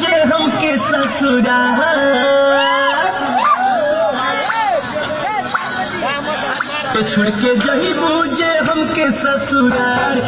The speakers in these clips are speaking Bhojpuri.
जे हमके ससुराल छोड़ के जइबू जे हमके ससुराल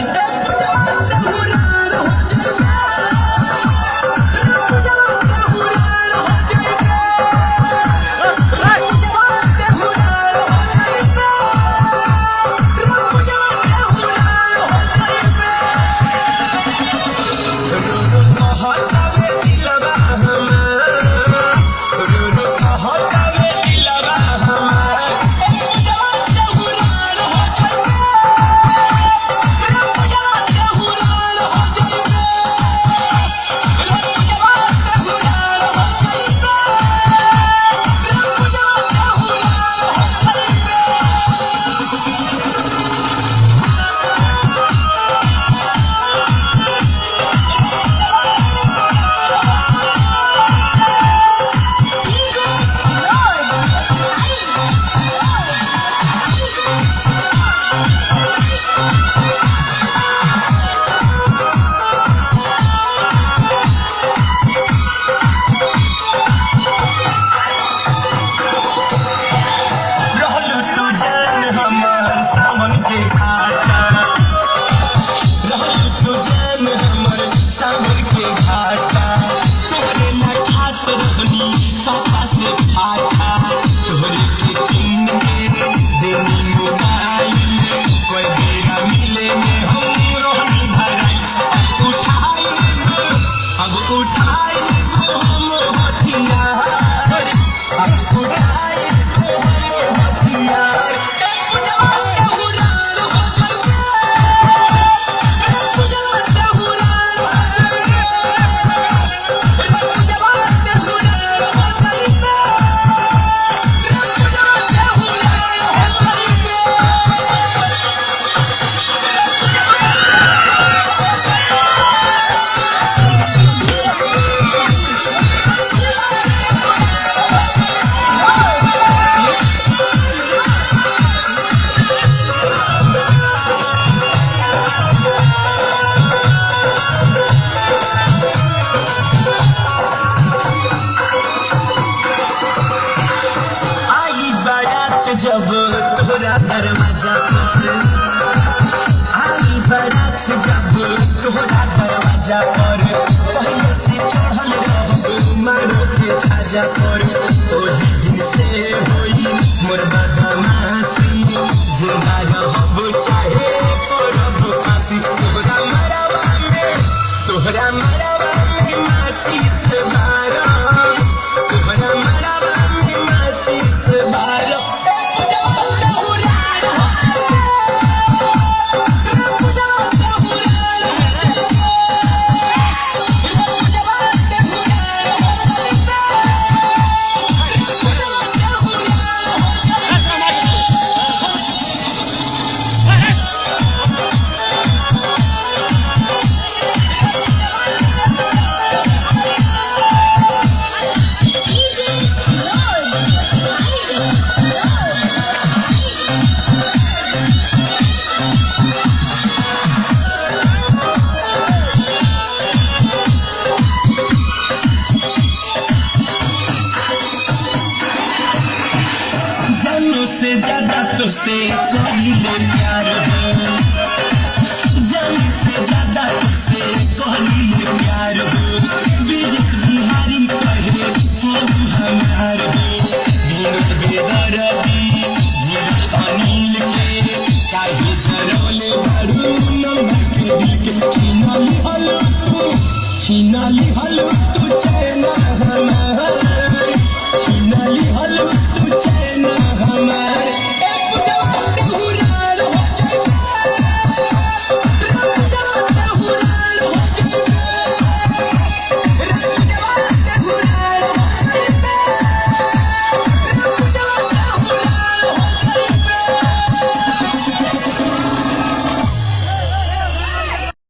जब तोरा दरवाजा पर आई बारात जब तोरा दरवाजा पर पहले से चढ़ल रहब मारो के छाजा पर ओही दिन से होई मोर बदमाशी जिंदा रहब चाहे करब फांसी तोहरा मरवा में माची से मारा तोहरा मरवा में माची से मारा से ज्यादा तो से कहीं प्यार